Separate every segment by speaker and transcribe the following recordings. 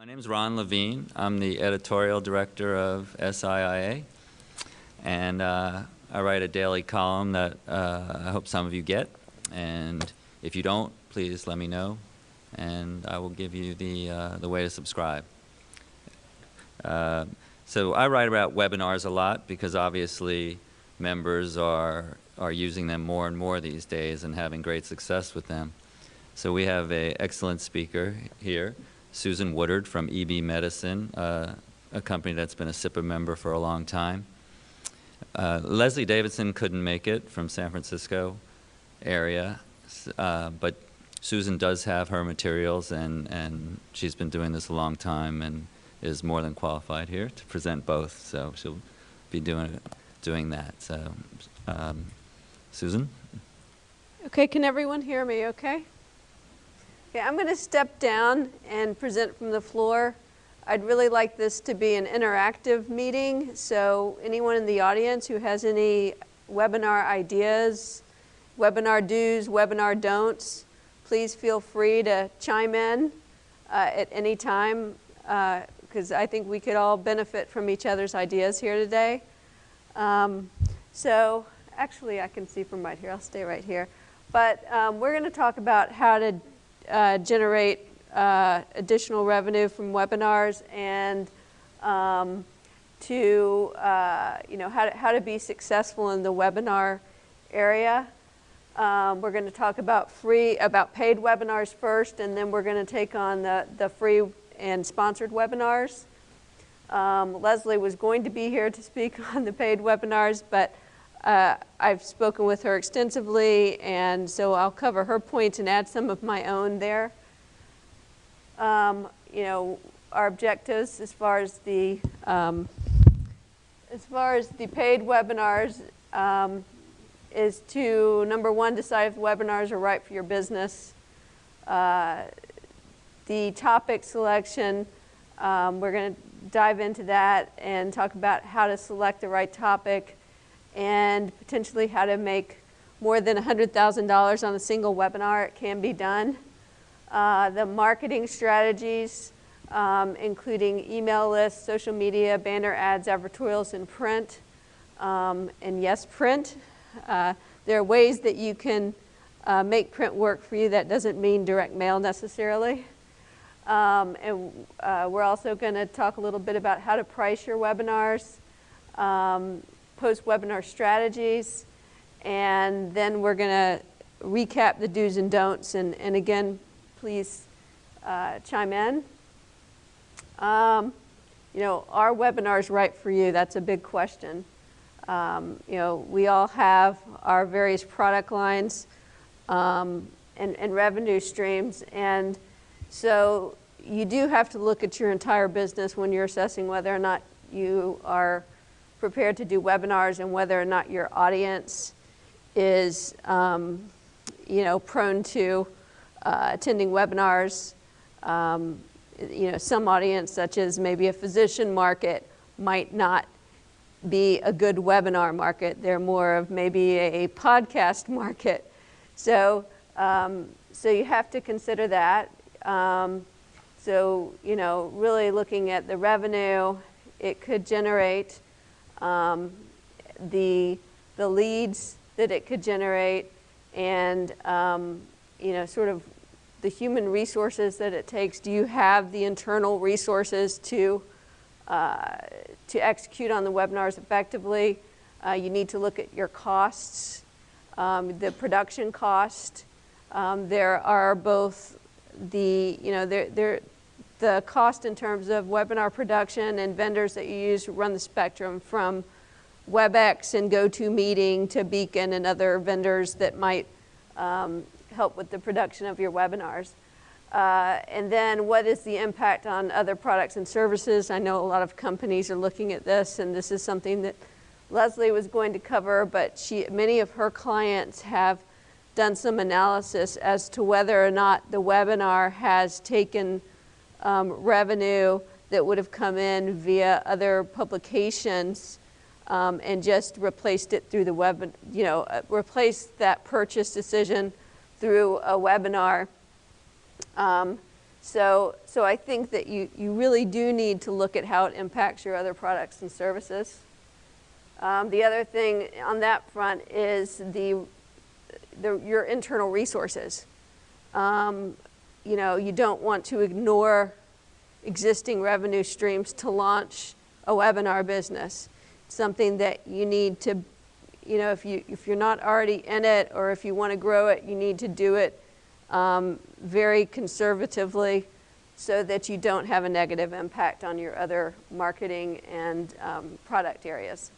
Speaker 1: My name is Ron Levine. I'm the editorial director of SIIA, and I write a daily column that I hope some of you get, and if you don't, please let me know, and I will give you the way to subscribe. So I write about webinars a lot because obviously members are using them more and more these days and having great success with them. So we have an excellent speaker here, Susan Woodard from EB Medicine, a company that's been a SIPA member for a long time. Leslie Davidson couldn't make it from San Francisco area, but Susan does have her materials, and she's been doing this a long time and is more than qualified here to present both. So she'll be doing that. So, Susan?
Speaker 2: Okay, can everyone hear me okay? Okay, I'm going to step down and present from the floor. I'd really like this to be an interactive meeting, so anyone in the audience who has any webinar ideas, webinar do's, webinar don'ts, please feel free to chime in at any time, because I think we could all benefit from each other's ideas here today. So actually I can see from right here, I'll stay right here. But we're going to talk about how to generate additional revenue from webinars and how to be successful in the webinar area. We're going to talk about paid webinars first, and then we're going to take on the free and sponsored webinars. Leslie was going to be here to speak on the paid webinars, but I've spoken with her extensively, and so I'll cover her points and add some of my own there. Our objectives as far as the paid webinars is to, number one, decide if the webinars are right for your business. The topic selection, we're going to dive into that and talk about how to select the right topic and potentially how to make more than $100,000 on a single webinar. It can be done. The marketing strategies, including email lists, social media, banner ads, advertorials, and print. And yes, print. There are ways that you can make print work for you. That doesn't mean direct mail necessarily. And we're also going to talk a little bit about how to price your webinars, post-webinar strategies, and then we're going to recap the do's and don'ts. And again, please chime in. Are webinars right for you? That's a big question. We all have our various product lines and revenue streams, and so you do have to look at your entire business when you're assessing whether or not you are prepared to do webinars and whether or not your audience is prone to attending webinars. Some audience, such as maybe a physician market, might not be a good webinar market. They're more of maybe a podcast market. So you have to consider that. Really looking at the revenue it could generate, the leads that it could generate, and sort of the human resources that it takes. Do you have the internal resources to execute on the webinars effectively? You need to look at your costs, the production cost. There are both the cost in terms of webinar production and vendors that you use to run the spectrum from WebEx and GoToMeeting to Beacon and other vendors that might help with the production of your webinars. And then what is the impact on other products and services? I know a lot of companies are looking at this, and this is something that Leslie was going to cover, but many of her clients have done some analysis as to whether or not the webinar has taken revenue that would have come in via other publications and just replaced it through the web, replaced that purchase decision through a webinar. So I think that you really do need to look at how it impacts your other products and services. The other thing on that front is your internal resources. You know, you don't want to ignore existing revenue streams to launch a webinar business. Something that you need to, you know, if you're not already in it, or if you want to grow it, you need to do it very conservatively so that you don't have a negative impact on your other marketing and product areas.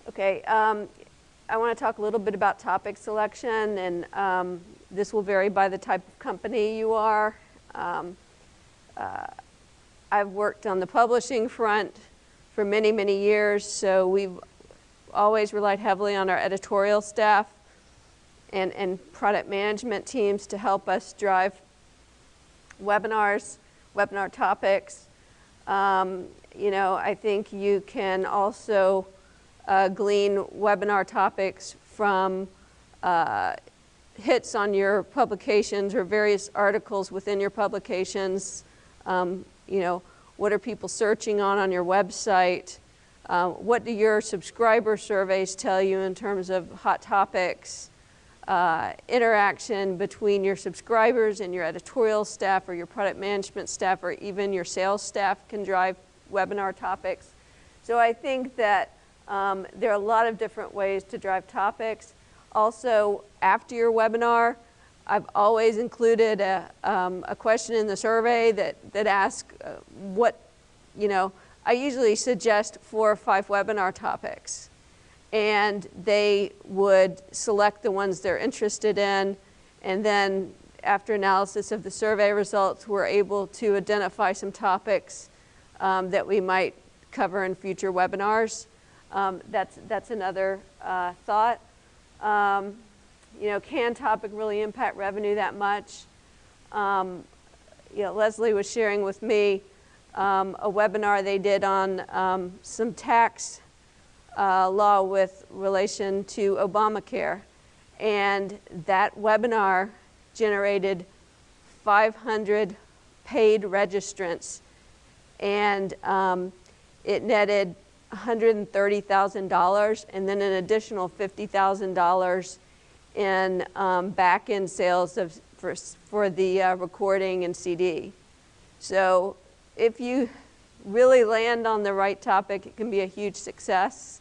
Speaker 2: Okay, I want to talk a little bit about topic selection, and this will vary by the type of company you are. I've worked on the publishing front for many, many years, so we've always relied heavily on our editorial staff and product management teams to help us drive webinars, webinar topics. You know, I think you can also glean webinar topics from hits on your publications or various articles within your publications. You know, what are people searching on your website? What do your subscriber surveys tell you in terms of hot topics? Interaction between your subscribers and your editorial staff or your product management staff or even your sales staff can drive webinar topics. So I think that there are a lot of different ways to drive topics. Also, after your webinar, I've always included a question in the survey that asks what, you know, I usually suggest 4 or 5 webinar topics. And they would select the ones they're interested in, and then after analysis of the survey results, we're able to identify some topics that we might cover in future webinars. That's another thought. You know, can topic really impact revenue that much? You know, Leslie was sharing with me a webinar they did on some tax law with relation to Obamacare, and that webinar generated 500 paid registrants, and it netted $130,000 and then an additional $50,000 in back-end sales for the recording and CD. So if you really land on the right topic, it can be a huge success.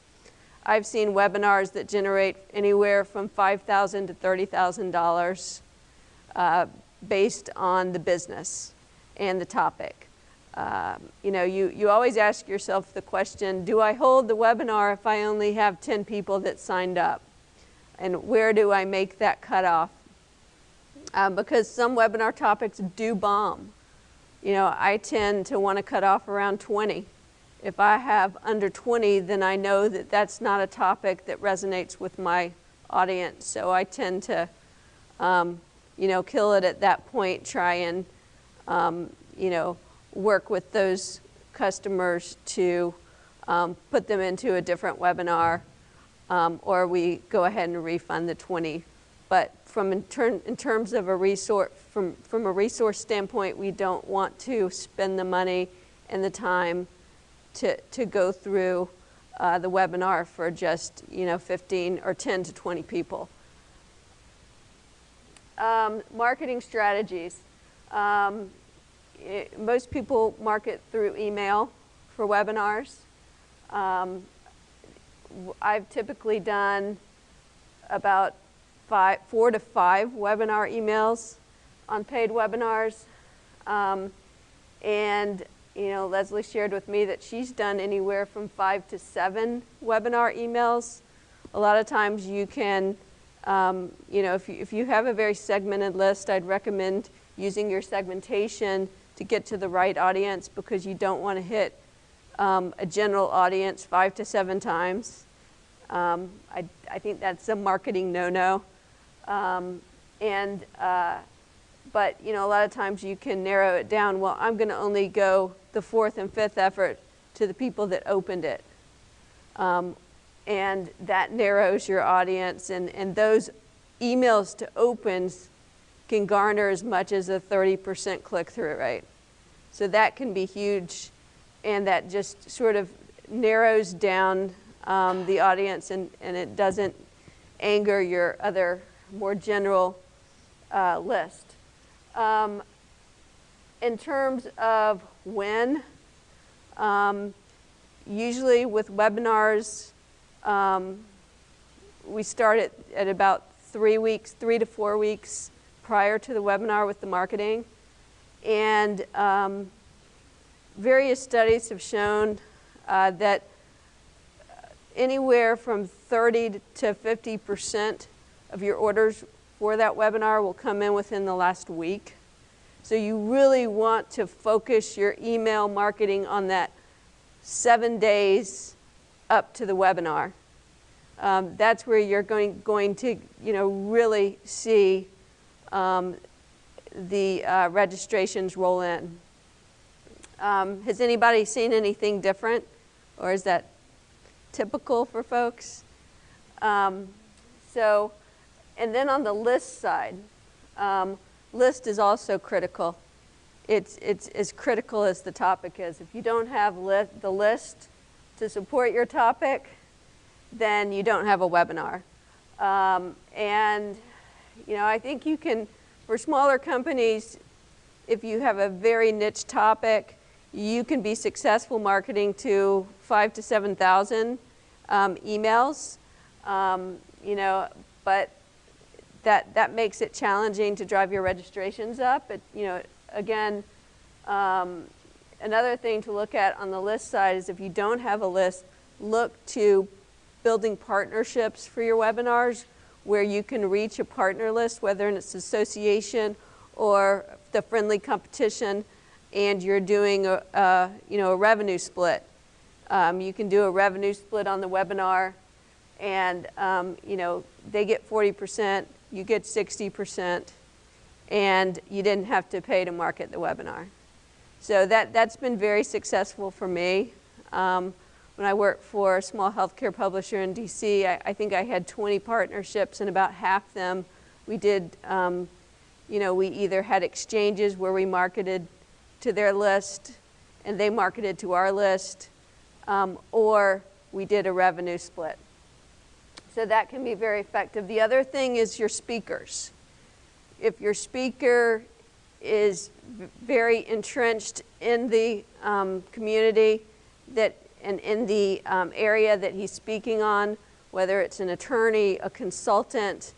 Speaker 2: I've seen webinars that generate anywhere from $5,000 to $30,000 based on the business and the topic. You know, you always ask yourself the question, do I hold the webinar if I only have 10 people that signed up? And where do I make that cutoff? Because some webinar topics do bomb. You know, I tend to want to cut off around 20. If I have under 20, then I know that that's not a topic that resonates with my audience. So I tend to, you know, kill it at that point, try and, you know, work with those customers to put them into a different webinar, or we go ahead and refund the 20. But in terms of a resource, from a resource standpoint, we don't want to spend the money and the time to go through the webinar for just, you know, 15 or 10 to 20 people. Marketing strategies. Most people market through email for webinars. I've typically done about 4 to 5 webinar emails on paid webinars. And you know, Leslie shared with me that she's done anywhere from 5 to 7 webinar emails. A lot of times you can, you know, if you have a very segmented list, I'd recommend using your segmentation to get to the right audience, because you don't want to hit a general audience 5 to 7 times. I think that's a marketing no-no. But you know, a lot of times you can narrow it down. Well, I'm going to only go the 4th and 5th effort to the people that opened it. And that narrows your audience, and those emails to opens can garner as much as a 30% click-through rate. So that can be huge, and that just sort of narrows down the audience, and it doesn't anger your other more general list. In terms of when, usually with webinars, we start at about 3 to 4 weeks prior to the webinar with the marketing. And various studies have shown that anywhere from 30 to 50% of your orders for that webinar will come in within the last week. So you really want to focus your email marketing on that 7 days up to the webinar. That's where you're going to really see the registrations roll in. Has anybody seen anything different, or is that typical for folks? And then on the list side, list is also critical. It's as critical as the topic is. If you don't have the list to support your topic, then you don't have a webinar. And I think you can, for smaller companies, if you have a very niche topic, you can be successful marketing to 5,000 to 7,000 emails. But that makes it challenging to drive your registrations up. Again, another thing to look at on the list side is if you don't have a list, look to building partnerships for your webinars where you can reach a partner list, whether it's association or the friendly competition, and you're doing a revenue split. You can do a revenue split on the webinar, and they get 40%, you get 60%, and you didn't have to pay to market the webinar. So that's been very successful for me. When I worked for a small healthcare publisher in DC, I think I had 20 partnerships, and about half them we did, we either had exchanges where we marketed to their list and they marketed to our list, or we did a revenue split. So that can be very effective. The other thing is your speakers. If your speaker is very entrenched in the community and in the area that he's speaking on, whether it's an attorney, a consultant,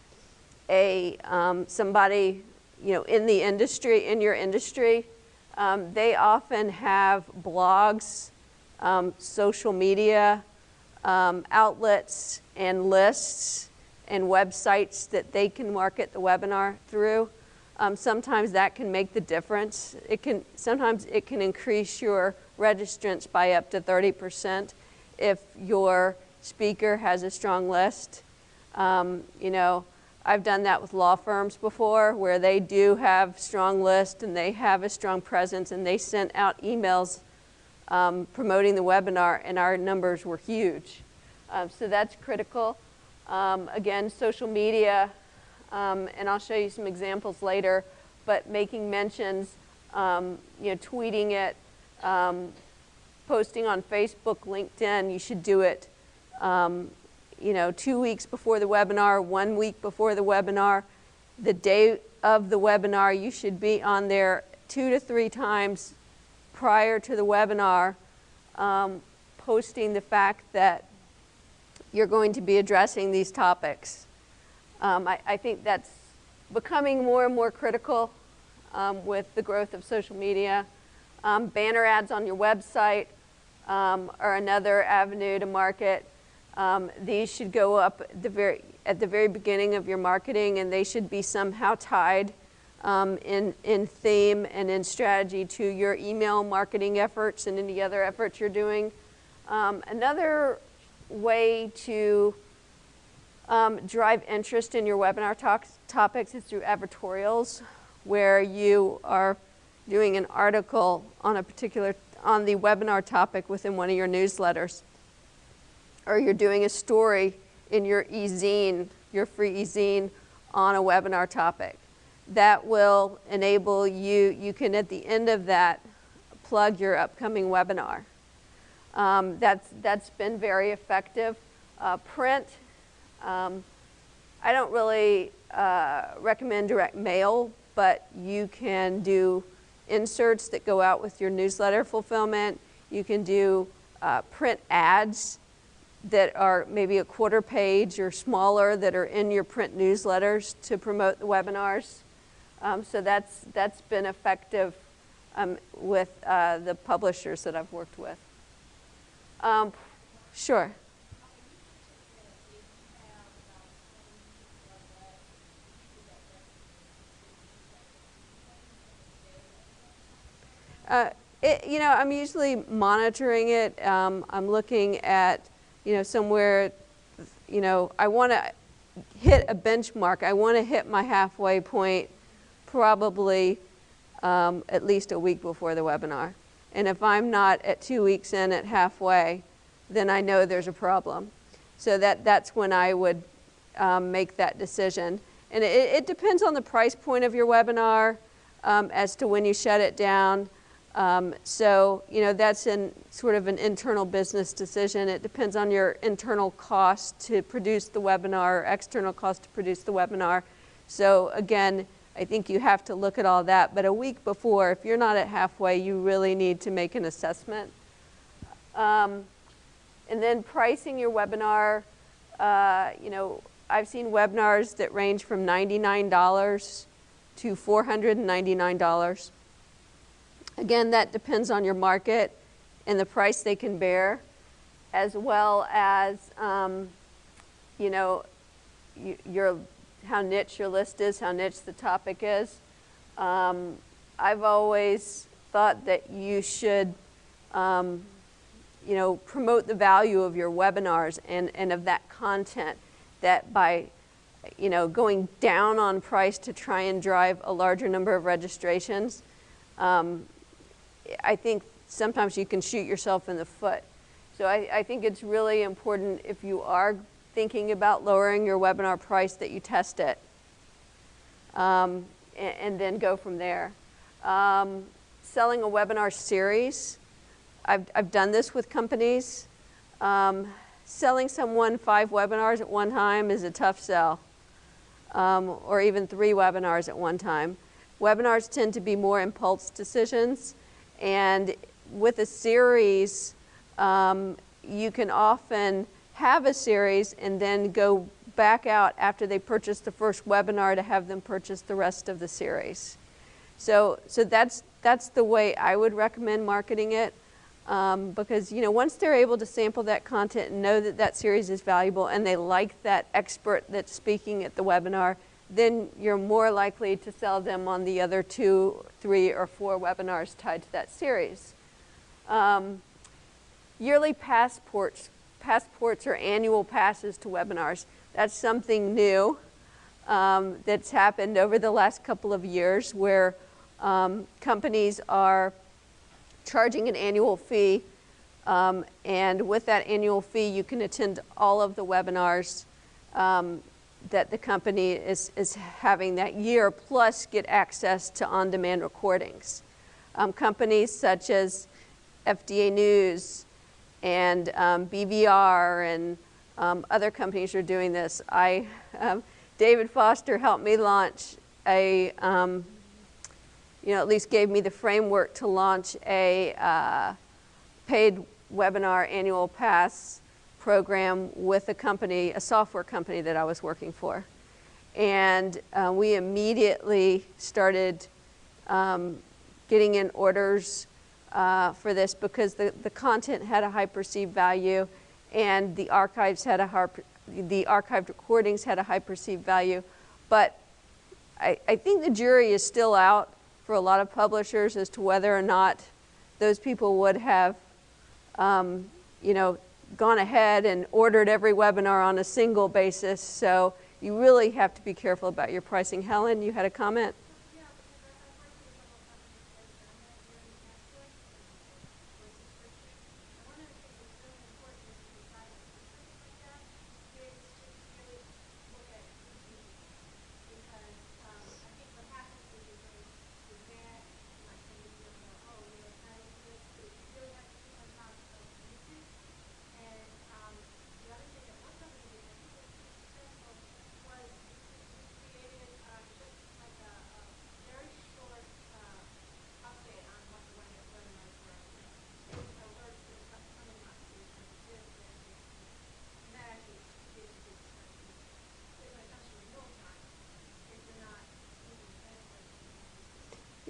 Speaker 2: somebody in the industry, in your industry, they often have blogs, social media outlets, and lists and websites that they can market the webinar through. Sometimes that can make the difference. Sometimes it can increase your registrants by up to 30% if your speaker has a strong list. I've done that with law firms before where they do have strong lists and they have a strong presence, and they sent out emails promoting the webinar, and our numbers were huge. So that's critical. Again, social media, and I'll show you some examples later, but making mentions, tweeting it, posting on Facebook, LinkedIn. You should do it 2 weeks before the webinar, 1 week before the webinar. The day of the webinar, you should be on there 2 to 3 times prior to the webinar, posting the fact that you're going to be addressing these topics. I think that's becoming more and more critical with the growth of social media. Banner ads on your website are another avenue to market. These should go up at the very beginning of your marketing, and they should be somehow tied in theme and in strategy to your email marketing efforts and any other efforts you're doing. Another way to drive interest in your webinar topics is through advertorials, where you are doing an article on the webinar topic within one of your newsletters, or you're doing a story in your e-zine, your free e-zine, on a webinar topic. that will enable you can at the end of that plug your upcoming webinar. That's been very effective. Print, I don't really recommend direct mail, but you can do inserts that go out with your newsletter fulfillment. You can do print ads that are maybe a quarter page or smaller that are in your print newsletters to promote the webinars. So that's been effective with the publishers that I've worked with. Sure. I'm usually monitoring it. I'm looking at, somewhere, I want to hit a benchmark. I want to hit my halfway point probably at least a week before the webinar. And if I'm not at 2 weeks in at halfway, then I know there's a problem. So that's when I would make that decision. And it depends on the price point of your webinar as to when you shut it down. So that's sort of an internal business decision. It depends on your internal cost to produce the webinar, or external cost to produce the webinar. So again, I think you have to look at all that. But a week before, if you're not at halfway, you really need to make an assessment. And then pricing your webinar, I've seen webinars that range from $99 to $499. Again, that depends on your market and the price they can bear, as well as, how niche your list is, how niche the topic is. I've always thought that you should, promote the value of your webinars and of that content, that by, going down on price to try and drive a larger number of registrations, I think sometimes you can shoot yourself in the foot. So I think it's really important, if you are thinking about lowering your webinar price, that you test it and then go from there. Selling a webinar series, I've done this with companies. Selling someone 5 webinars at one time is a tough sell, or even 3 webinars at one time. Webinars tend to be more impulse decisions, and with a series, you can often have a series and then go back out after they purchase the first webinar to have them purchase the rest of the series. So that's the way I would recommend marketing it, because once they're able to sample that content and know that that series is valuable and they like that expert that's speaking at the webinar, then you're more likely to sell them on the other 2, 3, or 4 webinars tied to that series. Yearly passports or annual passes to webinars. That's something new that's happened over the last couple of years, where companies are charging an annual fee, and with that annual fee you can attend all of the webinars that the company is having that year, plus get access to on-demand recordings. Companies such as FDA News and BVR and other companies are doing this. David Foster helped me launch at least gave me the framework to launch a paid webinar annual pass program with a software company that I was working for. And we immediately started getting in orders for this, because the content had a high perceived value, and the archived recordings had a high perceived value. But I think the jury is still out for a lot of publishers as to whether or not those people would have gone ahead and ordered every webinar on a single basis. So you really have to be careful about your pricing. Helen, you had a comment?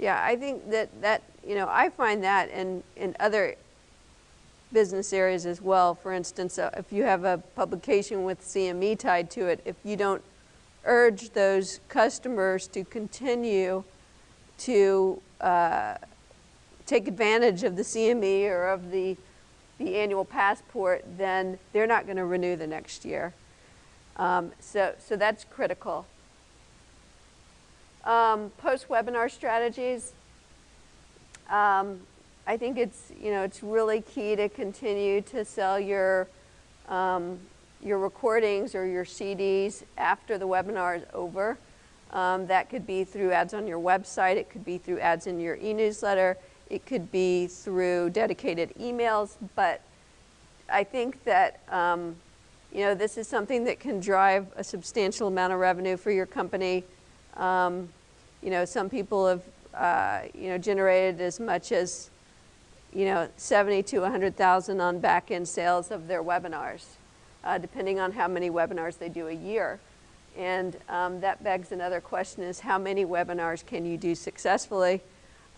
Speaker 2: Yeah, I think that you know, I find that in other business areas as well. For instance, if you have a publication with CME tied to it, if you don't urge those customers to continue to take advantage of the CME or of the annual passport, then they're not going to renew the next year. So that's critical. Post-webinar strategies. I think it's really key to continue to sell your recordings or your CDs after the webinar is over. That could be through ads on your website. It could be through ads in your e-newsletter. It could be through dedicated emails. But I think that this is something that can drive a substantial amount of revenue for your company. Some people have generated as much as 70 to 100,000 on back-end sales of their webinars, depending on how many webinars they do a year. And that begs another question: is how many webinars can you do successfully?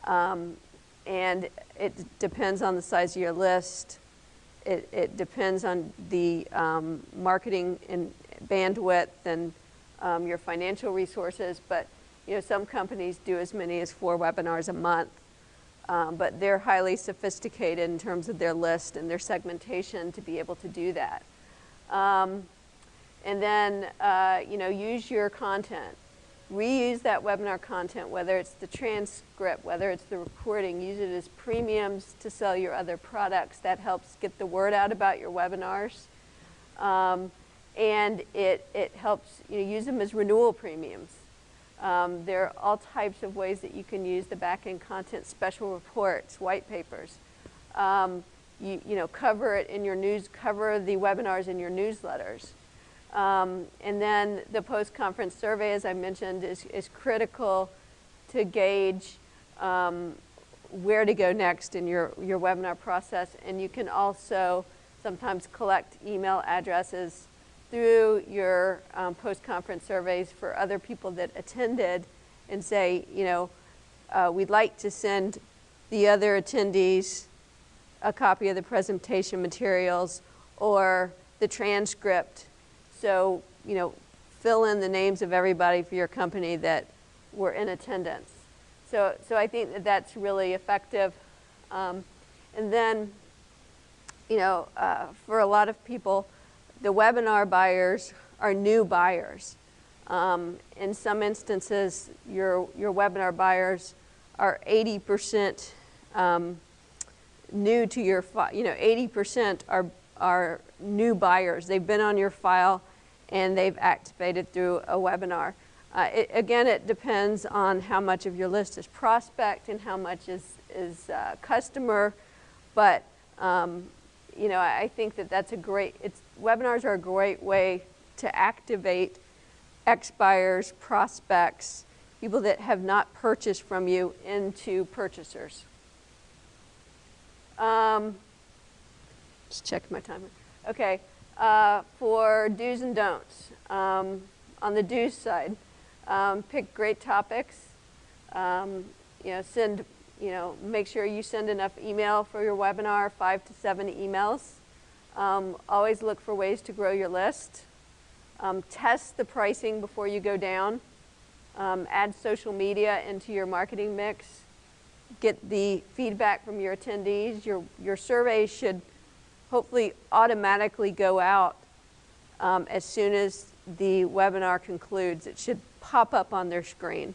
Speaker 2: And it depends on the size of your list. It depends on the marketing and bandwidth and your financial resources. But some companies do as many as 4 webinars a month. But they're highly sophisticated in terms of their list and their segmentation to be able to do that. And then, use your content. Reuse that webinar content, whether it's the transcript, whether it's the recording. Use it as premiums to sell your other products. That helps get the word out about your webinars. And it helps use them as renewal premiums. There are all types of ways that you can use the back-end content, special reports, white papers. Cover it in your cover the webinars in your newsletters. And then the post-conference survey, as I mentioned, is critical to gauge where to go next in your webinar process. And you can also sometimes collect email addresses through your post-conference surveys for other people that attended and say, we'd like to send the other attendees a copy of the presentation materials or the transcript. So, fill in the names of everybody for your company that were in attendance. So I think that's really effective. And then, for a lot of people, the webinar buyers are new buyers. In some instances, your webinar buyers are 80% new to your file. 80% are new buyers. They've been on your file and they've activated through a webinar. Again, it depends on how much of your list is prospect and how much is customer, but I think that's webinars are a great way to activate ex-buyers, prospects, people that have not purchased from you into purchasers. Just check my timer. Okay, for do's and don'ts. On the do's side, pick great topics. Make sure you send enough email for your webinar, 5 to 7 emails. Always look for ways to grow your list. Test the pricing before you go down. Add social media into your marketing mix. Get the feedback from your attendees. Your survey should hopefully automatically go out as soon as the webinar concludes. It should pop up on their screen.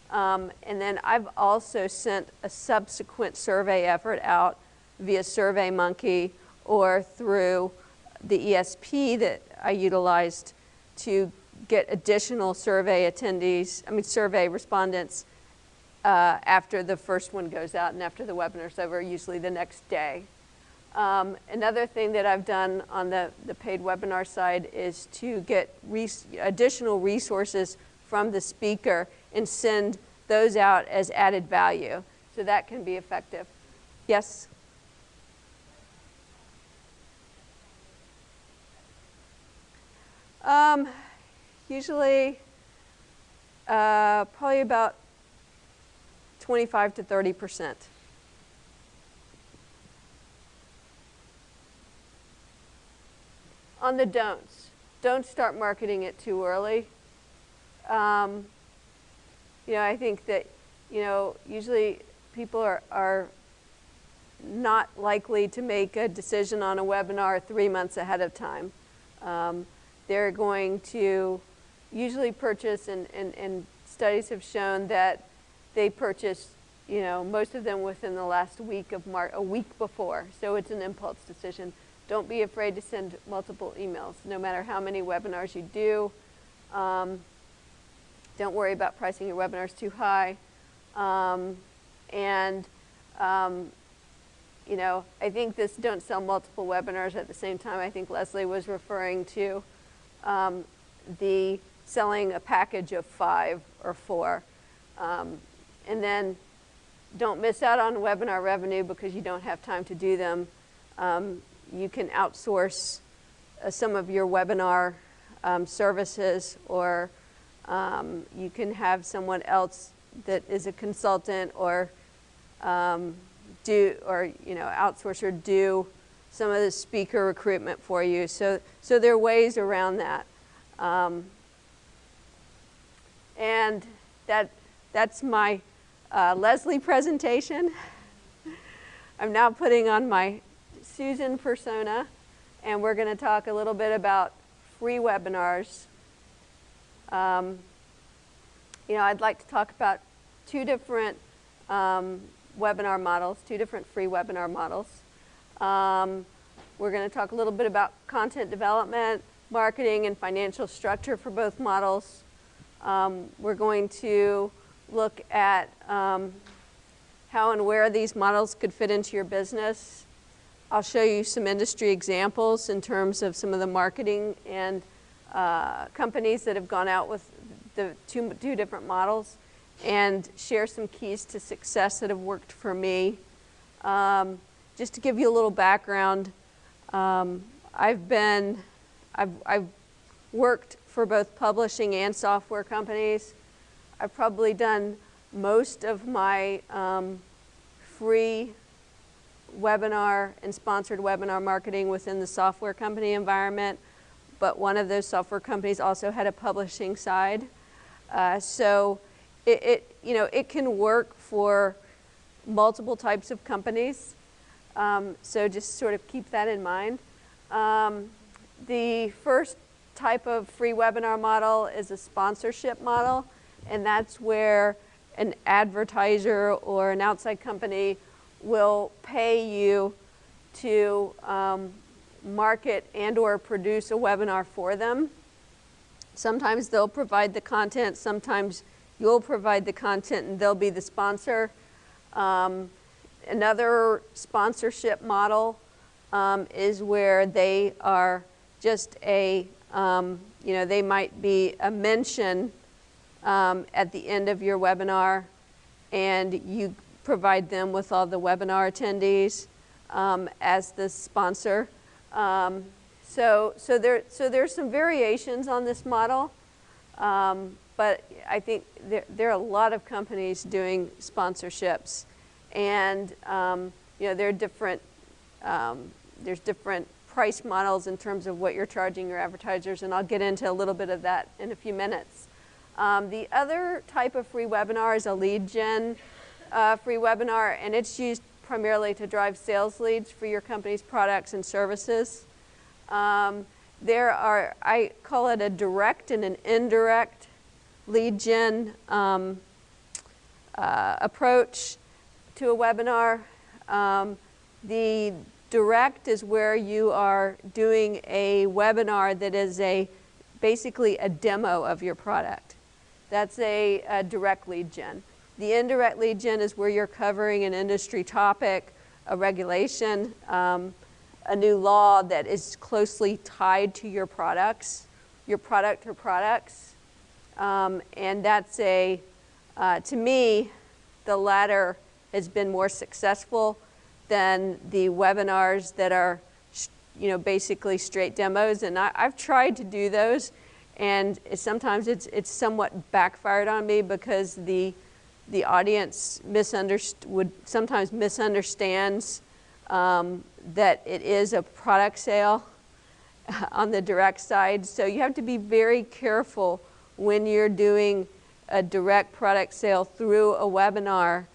Speaker 2: And then I've also sent a subsequent survey effort out via SurveyMonkey or through the ESP that I utilized to get additional survey respondents after the first one goes out and after the webinar's over, usually the next day. Another thing that I've done on the paid webinar side is to get additional resources from the speaker and send those out as added value. So that can be effective. Yes? Usually probably about 25 to 30%. On the don'ts, don't start marketing it too early. I think that, usually people are not likely to make a decision on a webinar 3 months ahead of time. They're going to usually purchase, and studies have shown that they purchase, most of them within the last week of a week before. So it's an impulse decision. Don't be afraid to send multiple emails, no matter how many webinars you do. Don't worry about pricing your webinars too high. I think this don't sell multiple webinars at the same time. I think Leslie was referring to the selling a package of 5 or 4. And then don't miss out on webinar revenue because you don't have time to do them. You can outsource some of your webinar services, or you can have someone else that is a consultant or outsource or do some of the speaker recruitment for you. So there are ways around that. And that's my Leslie presentation. I'm now putting on my Susan persona, and we're going to talk a little bit about free webinars. I'd like to talk about 2 different webinar models, 2 different free webinar models. We're going to talk a little bit about content development, marketing, and financial structure for both models. We're going to look at how and where these models could fit into your business. I'll show you some industry examples in terms of some of the marketing and companies that have gone out with the two different models, and share some keys to success that have worked for me. Just to give you a little background, I've worked for both publishing and software companies. I've probably done most of my free webinar and sponsored webinar marketing within the software company environment, but one of those software companies also had a publishing side. So it can work for multiple types of companies. So just sort of keep that in mind. The first type of free webinar model is a sponsorship model, and that's where an advertiser or an outside company will pay you to market and or produce a webinar for them. Sometimes they'll provide the content, sometimes you'll provide the content and they'll be the sponsor. Another sponsorship model is where they are just they might be a mention at the end of your webinar, and you provide them with all the webinar attendees as the sponsor. So there's some variations on this model, but I think there are a lot of companies doing sponsorships, and there are different there's different price models in terms of what you're charging your advertisers, and I'll get into a little bit of that in a few minutes. The other type of free webinar is a lead gen free webinar, and it's used primarily to drive sales leads for your company's products and services. I call it a direct and an indirect lead gen approach to a webinar. The direct is where you are doing a webinar that is basically a demo of your product. That's a direct lead gen. The indirect lead gen is where you're covering an industry topic, a regulation, a new law that is closely tied to your products, your product or products. And that's to me, the latter has been more successful than the webinars that are, basically straight demos. And I've tried to do those, and sometimes it's somewhat backfired on me because the the audience would sometimes misunderstands that it is a product sale on the direct side. So you have to be very careful when you're doing a direct product sale through a webinar,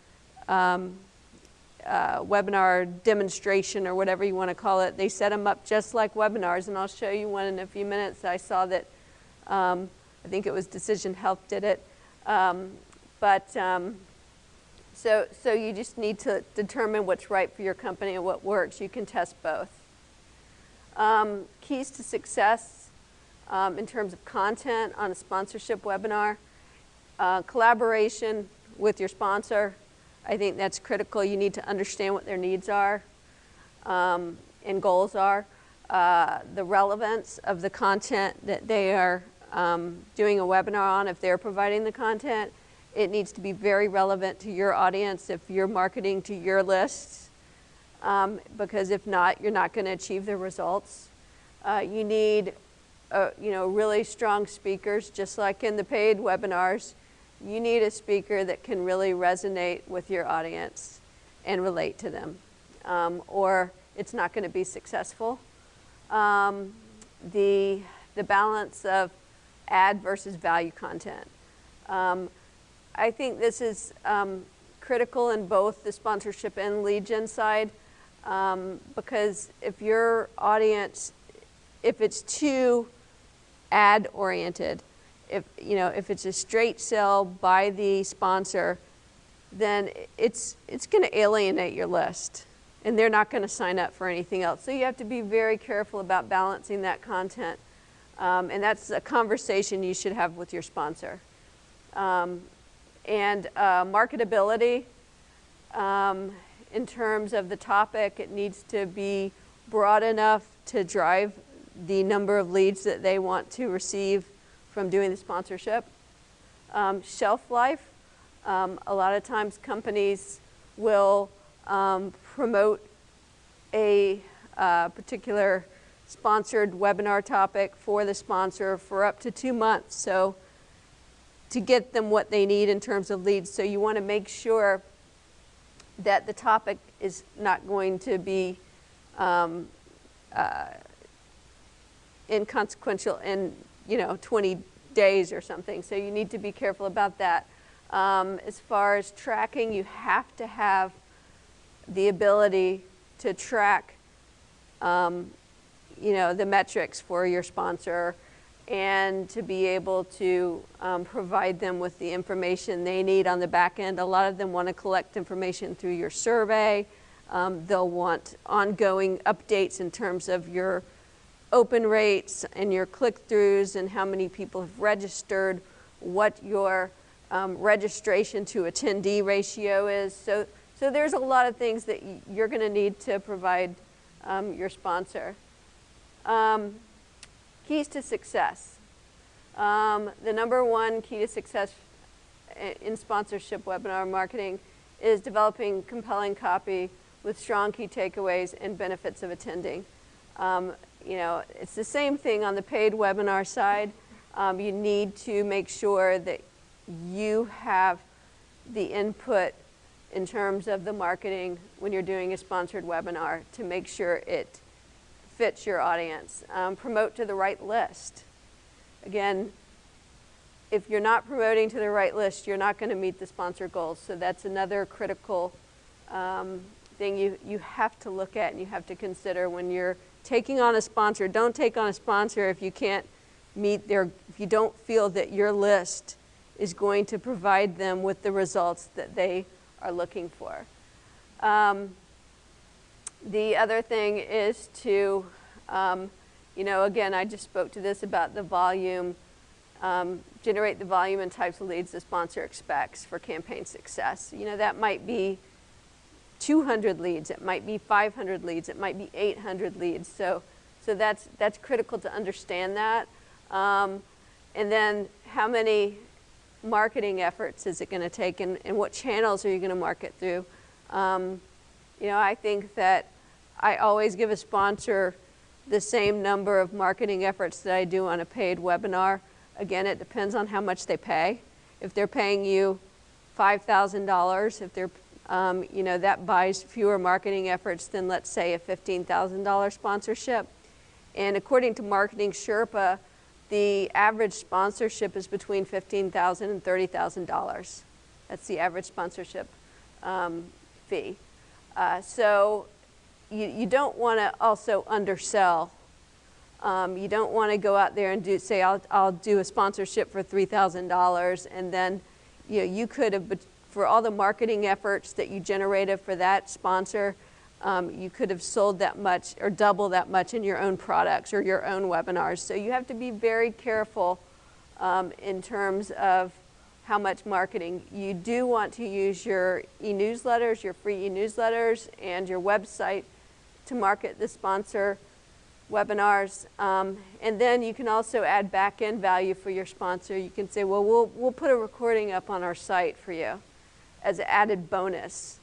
Speaker 2: webinar demonstration or whatever you want to call it. They set them up just like webinars, and I'll show you one in a few minutes. I saw that, I think it was Decision Health did it. So you just need to determine what's right for your company and what works. You can test both. Keys to success in terms of content on a sponsorship webinar. Collaboration with your sponsor. I think that's critical. You need to understand what their needs are and goals are. The relevance of the content that they are doing a webinar on, if they're providing the content, it needs to be very relevant to your audience if you're marketing to your lists, because if not, you're not going to achieve the results. You need really strong speakers, just like in the paid webinars. You need a speaker that can really resonate with your audience and relate to them, or it's not going to be successful. The balance of ad versus value content. I think this is critical in both the sponsorship and lead gen side, because if your audience, if it's too ad oriented, if it's a straight sell by the sponsor, then it's going to alienate your list, and they're not going to sign up for anything else. So you have to be very careful about balancing that content, and that's a conversation you should have with your sponsor. And marketability, in terms of the topic, it needs to be broad enough to drive the number of leads that they want to receive from doing the sponsorship. Shelf life, a lot of times companies will promote a particular sponsored webinar topic for the sponsor for up to 2 months. So to get them what they need in terms of leads. So you want to make sure that the topic is not going to be inconsequential in 20 days or something. So you need to be careful about that. As far as tracking, you have to have the ability to track the metrics for your sponsor, and to be able to provide them with the information they need on the back end. A lot of them want to collect information through your survey. They'll want ongoing updates in terms of your open rates and your click-throughs and how many people have registered, what your registration to attendee ratio is. So there's a lot of things that you're going to need to provide your sponsor. Keys to success. The number one key to success in sponsorship webinar marketing is developing compelling copy with strong key takeaways and benefits of attending. It's the same thing on the paid webinar side. You need to make sure that you have the input in terms of the marketing when you're doing a sponsored webinar to make sure it fits your audience. Promote to the right list. Again, if you're not promoting to the right list, you're not going to meet the sponsor goals. So that's another critical thing you have to look at and you have to consider when you're taking on a sponsor. Don't take on a sponsor if you can't meet if you don't feel that your list is going to provide them with the results that they are looking for. The other thing is to, again, I just spoke to this about the volume, generate the volume and types of leads the sponsor expects for campaign success. That might be 200 leads, it might be 500 leads, it might be 800 leads. So that's critical to understand that. And then how many marketing efforts is it going to take, and what channels are you going to market through? I think that I always give a sponsor the same number of marketing efforts that I do on a paid webinar. Again, it depends on how much they pay. If they're paying you $5,000, if they're, that buys fewer marketing efforts than, let's say, a $15,000 sponsorship. And according to Marketing Sherpa, the average sponsorship is between $15,000 and $30,000. That's the average sponsorship fee. So you don't want to also undersell. You don't want to go out there and say, I'll do a sponsorship for $3,000, and then you could have, for all the marketing efforts that you generated for that sponsor, you could have sold that much or double that much in your own products or your own webinars. So you have to be very careful in terms of how much marketing. You do want to use your e-newsletters, your free e-newsletters, and your website to market the sponsor webinars. And then you can also add back-end value for your sponsor. You can say, well, we'll put a recording up on our site for you as an added bonus.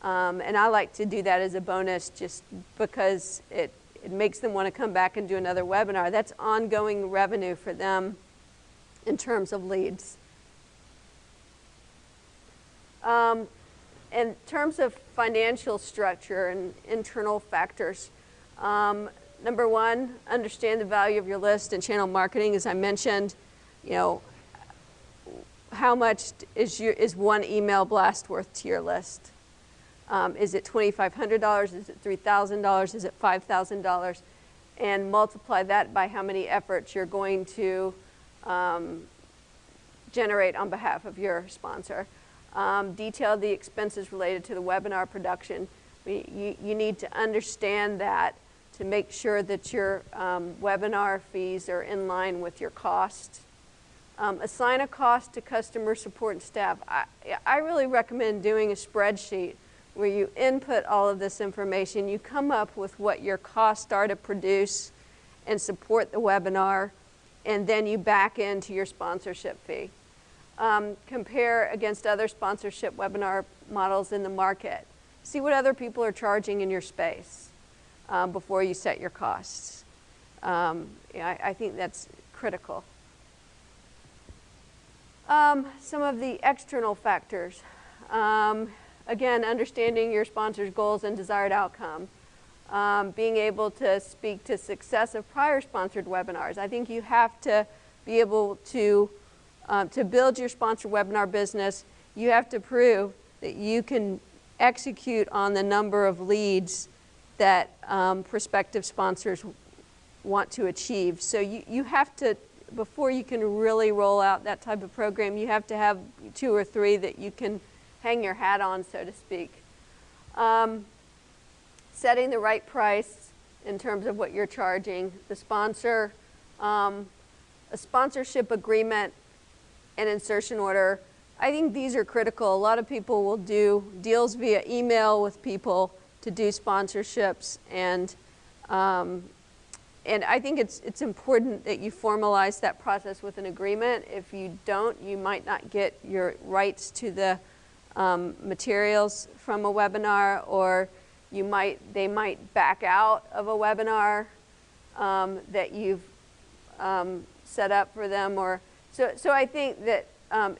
Speaker 2: And I like to do that as a bonus just because it makes them want to come back and do another webinar. That's ongoing revenue for them in terms of leads. In terms of financial structure and internal factors, number one, understand the value of your list and channel marketing. As I mentioned, how much is one email blast worth to your list? Is it $2,500? Is it $3,000? Is it $5,000? And multiply that by how many efforts you're going to generate on behalf of your sponsor. Detail the expenses related to the webinar production. You need to understand that to make sure that your webinar fees are in line with your cost. Assign a cost to customer support and staff. I really recommend doing a spreadsheet where you input all of this information, you come up with what your costs are to produce and support the webinar, and then you back into your sponsorship fee. Compare against other sponsorship webinar models in the market. See what other people are charging in your space before you set your costs. I think that's critical. Some of the external factors. Again, understanding your sponsor's goals and desired outcome. Being able to speak to success of prior sponsored webinars. I think you have to be able to build your sponsored webinar business, you have to prove that you can execute on the number of leads that prospective sponsors want to achieve. So you have to, before you can really roll out that type of program, you have to have 2 or 3 that you can hang your hat on, so to speak. Setting the right price in terms of what you're charging, the sponsor, a sponsorship agreement, and insertion order. I think these are critical. A lot of people will do deals via email with people to do sponsorships, and I think it's important that you formalize that process with an agreement. If you don't, you might not get your rights to the materials from a webinar, or they might back out of a webinar that you've set up for them. So I think that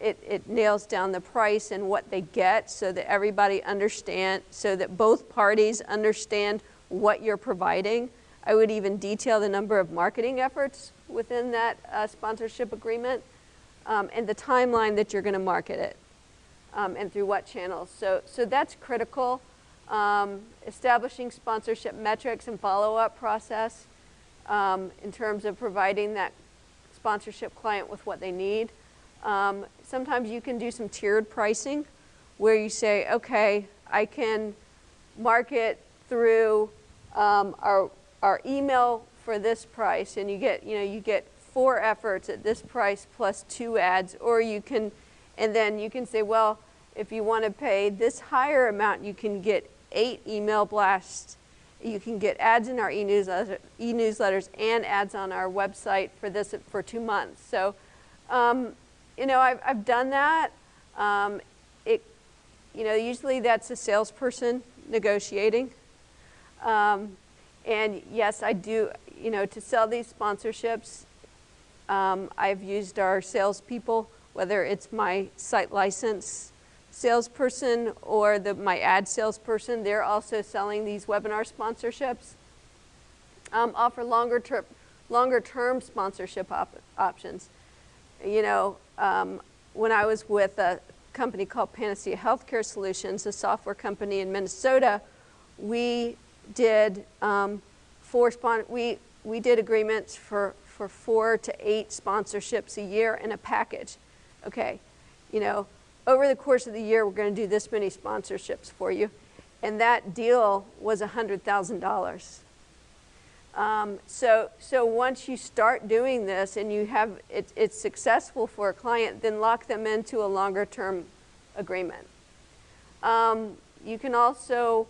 Speaker 2: it nails down the price and what they get, so that everybody understands, so that both parties understand what you're providing. I would even detail the number of marketing efforts within that sponsorship agreement, and the timeline that you're going to market it, and through what channels. So that's critical. Establishing sponsorship metrics and follow-up process in terms of providing that sponsorship client with what they need. Sometimes you can do some tiered pricing where you say, okay, I can market through our email for this price, and you get 4 efforts at this price plus 2 ads, or you can, and then you can say, well, if you want to pay this higher amount, you can get 8 email blasts. You can get ads in our e-newsletters and ads on our website for 2 months. So, I've done that. Usually that's a salesperson negotiating. And yes, I do, to sell these sponsorships, I've used our salespeople, whether it's my site license salesperson or my ad salesperson, they're also selling these webinar sponsorships. Offer longer term sponsorship options. You know, when I was with a company called Panacea Healthcare Solutions, a software company in Minnesota, we did we did agreements for 4 to 8 sponsorships a year in a package. Okay, you know, over the course of the year, we're going to do this many sponsorships for you, and that deal was $100,000. So once you start doing this and you have it's successful for a client, then lock them into a longer term agreement. You can also,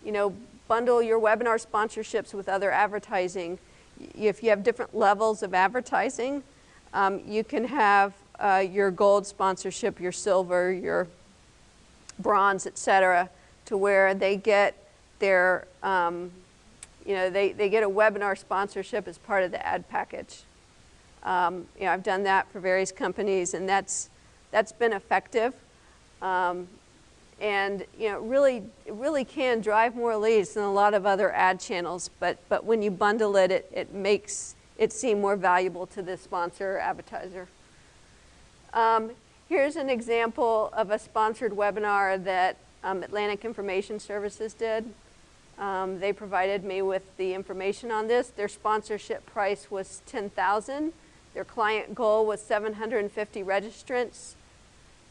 Speaker 2: you know, bundle your webinar sponsorships with other advertising. If you have different levels of advertising, you can have your gold sponsorship, your silver, your bronze, etc., to where they get their you know, they get a webinar sponsorship as part of the ad package. You know, I've done that for various companies, and that's been effective. And you know, it really can drive more leads than a lot of other ad channels. But when you bundle it, it makes it seem more valuable to the sponsor or advertiser. Here's an example of a sponsored webinar that Atlantic Information Services did. They provided me with the information on this. Their sponsorship price was $10,000. Their client goal was 750 registrants.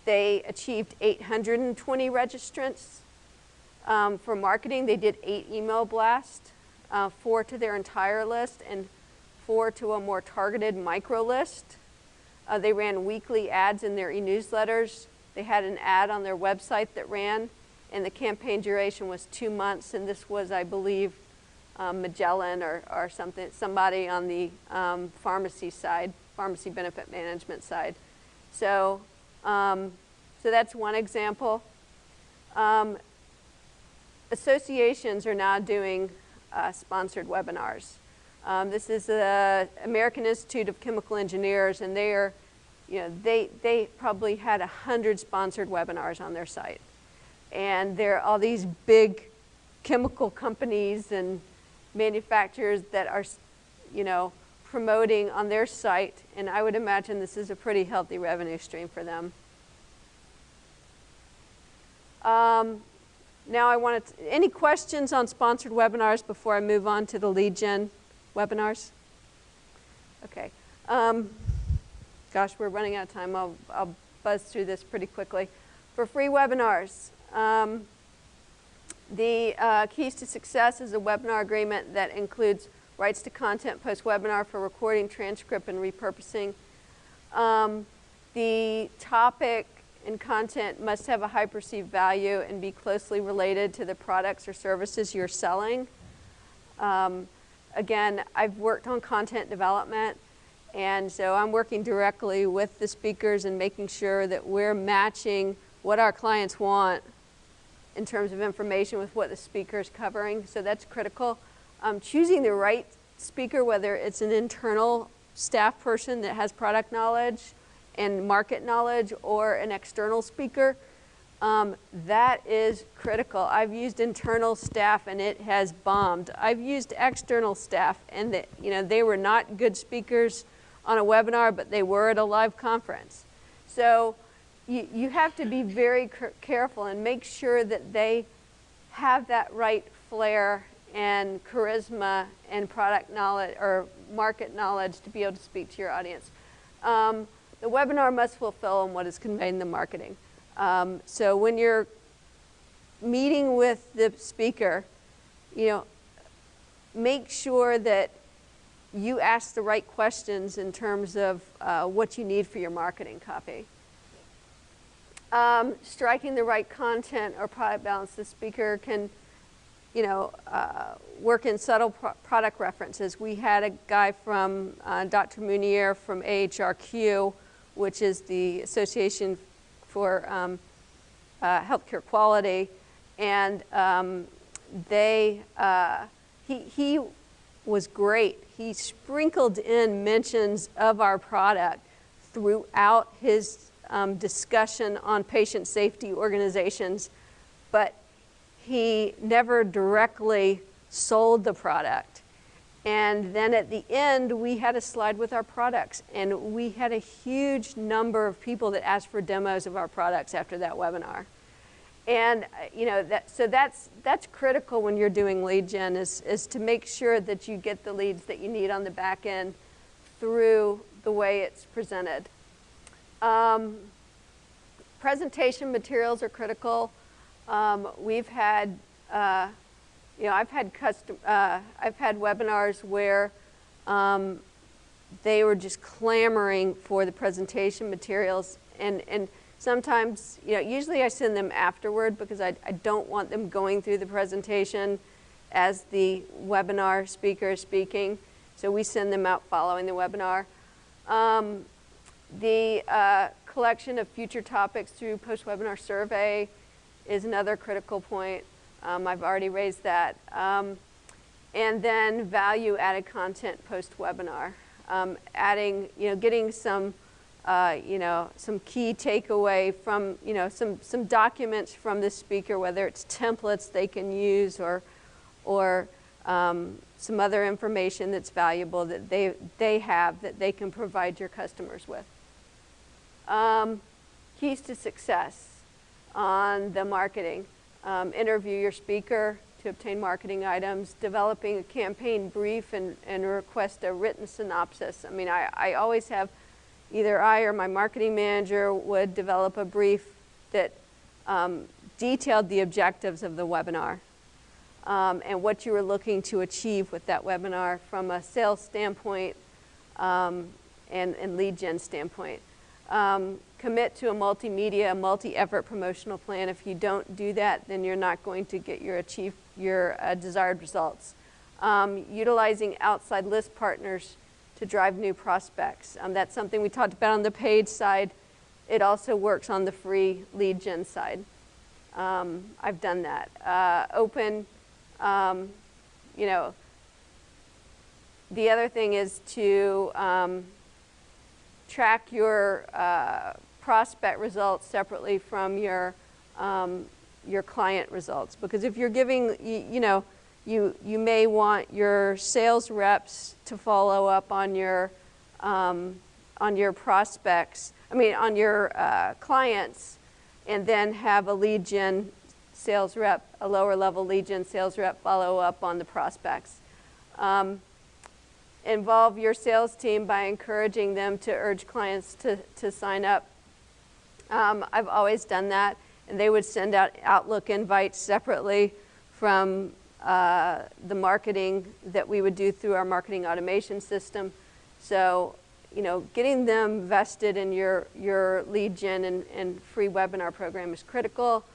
Speaker 2: They achieved 820 registrants. For marketing, they did 8 email blasts, 4 to their entire list and 4 to a more targeted micro list. They ran weekly ads in their e-newsletters. They had an ad on their website that ran, and the campaign duration was 2 months, and this was, I believe, Magellan or somebody on the pharmacy side, pharmacy benefit management side. So that's one example. Associations are now doing sponsored webinars. This is the American Institute of Chemical Engineers, and they are, you know, they probably had 100 sponsored webinars on their site. And there are all these big chemical companies and manufacturers that are, you know, promoting on their site, and I would imagine this is a pretty healthy revenue stream for them. Now I wanted any questions on sponsored webinars before I move on to the lead gen webinars? Okay. Gosh, we're running out of time. I'll buzz through this pretty quickly. For free webinars, the keys to success is a webinar agreement that includes rights to content post-webinar for recording, transcript, and repurposing. The topic and content must have a high perceived value and be closely related to the products or services you're selling. Again, I've worked on content development, and so I'm working directly with the speakers and making sure that we're matching what our clients want in terms of information with what the speaker is covering, so that's critical. Choosing the right speaker, whether it's an internal staff person that has product knowledge and market knowledge or an external speaker, that is critical. I've used internal staff and it has bombed. I've used external staff and they were not good speakers on a webinar, but they were at a live conference. So you have to be very careful and make sure that they have that right flair and charisma and product knowledge or market knowledge to be able to speak to your audience. The webinar must fulfill on what is conveyed in the marketing. So when you're meeting with the speaker, make sure that you ask the right questions in terms of what you need for your marketing copy. Striking the right content or product balance. The speaker can, work in subtle product references. We had a guy from Dr. Munier from AHRQ, which is the Association for Healthcare Quality, and he was great. He sprinkled in mentions of our product throughout his discussion on patient safety organizations, but he never directly sold the product. And then at the end, we had a slide with our products, and we had a huge number of people that asked for demos of our products after that webinar. And that's critical when you're doing lead gen, is to make sure that you get the leads that you need on the back end through the way it's presented. Presentation materials are critical. We've had, I've had webinars where they were just clamoring for the presentation materials, and sometimes, usually I send them afterward because I don't want them going through the presentation as the webinar speaker is speaking. So we send them out following the webinar. The collection of future topics through post-webinar survey is another critical point. I've already raised that. And then value-added content post-webinar. Adding, getting some key takeaway from, some documents from the speaker, whether it's templates they can use or some other information that's valuable that they have that they can provide your customers with. Keys to success on the marketing. Interview your speaker to obtain marketing items, developing a campaign brief and request a written synopsis. I mean, I always have, either I or my marketing manager would develop a brief that detailed the objectives of the webinar and what you were looking to achieve with that webinar from a sales standpoint and lead gen standpoint. Commit to a multimedia, multi-effort promotional plan. If you don't do that, then you're not going to get your desired results. Utilizing outside list partners to drive new prospects. That's something we talked about on the paid side. It also works on the free lead gen side. I've done that. Open, the other thing is to track your prospect results separately from your client results. Because if you're giving, you may want your sales reps to follow up on your prospects, on your clients, and then have a lead gen sales rep, a lower level lead gen sales rep follow up on the prospects. Involve your sales team by encouraging them to urge clients to sign up. I've always done that, and they would send out Outlook invites separately from the marketing that we would do through our marketing automation system. So, getting them vested in your lead gen and free webinar program is critical.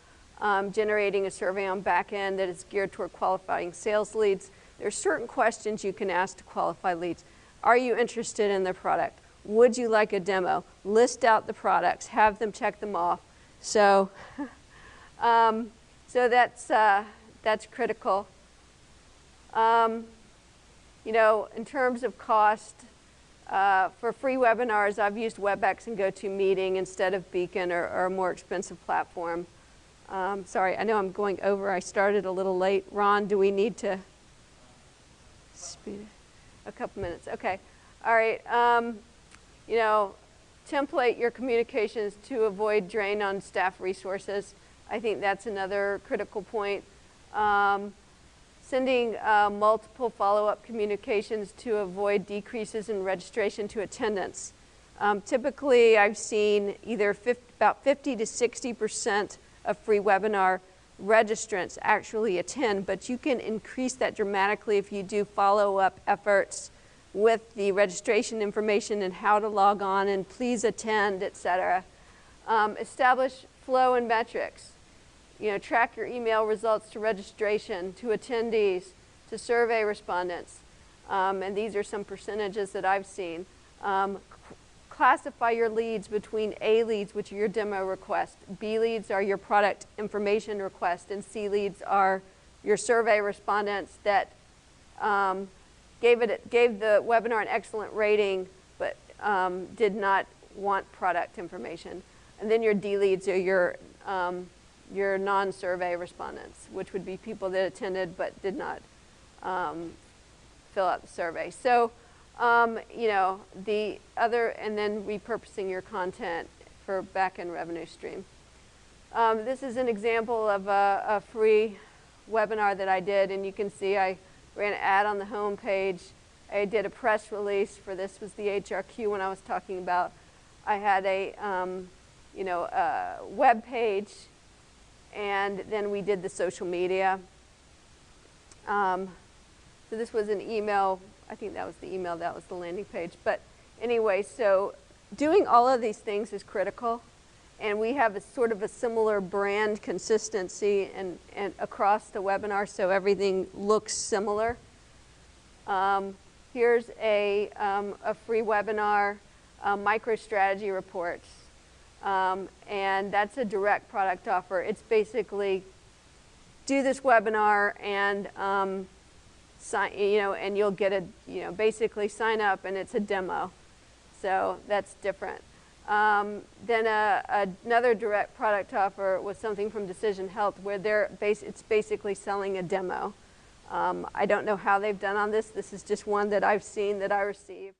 Speaker 2: Generating a survey on back end that is geared toward qualifying sales leads. There are certain questions you can ask to qualify leads. Are you interested in the product? Would you like a demo? List out the products, have them check them off. So, so that's critical. In terms of cost, for free webinars, I've used WebEx and GoToMeeting instead of Beacon or a more expensive platform. Sorry, I know I'm going over. I started a little late. Ron, do we need to speed it? A couple minutes. Okay. All right. Template your communications to avoid drain on staff resources. I think that's another critical point. Sending multiple follow-up communications to avoid decreases in registration to attendance. Typically, I've seen either about 50 to 60% of free webinar registrants actually attend, but you can increase that dramatically if you do follow-up efforts with the registration information and how to log on and please attend, etc. Establish flow and metrics. Track your email results to registration, to attendees, to survey respondents. And these are some percentages that I've seen. Classify your leads between A leads, which are your demo request, B leads are your product information request, and C leads are your survey respondents that gave the webinar an excellent rating, but did not want product information. And then your D leads are your non-survey respondents, which would be people that attended but did not fill out the survey. So, you know, the other, and then repurposing your content for back-end revenue stream. This is an example of a free webinar that I did, and you can see I ran an ad on the home page. I did a press release for this, was the HRQ one I was talking about. I had a, you know, a web page, and then we did the social media. So this was an email. I think that was the email, that was the landing page. But anyway, so doing all of these things is critical. And we have a sort of a similar brand consistency and across the webinar, so everything looks similar. Here's a free webinar, MicroStrategy Reports. And that's a direct product offer. It's basically do this webinar and sign, you know, and you'll get a, you know, basically sign up and it's a demo. So that's different. Then another direct product offer was something from Decision Health, where it's basically selling a demo. I don't know how they've done on this. This is just one that I've seen that I received.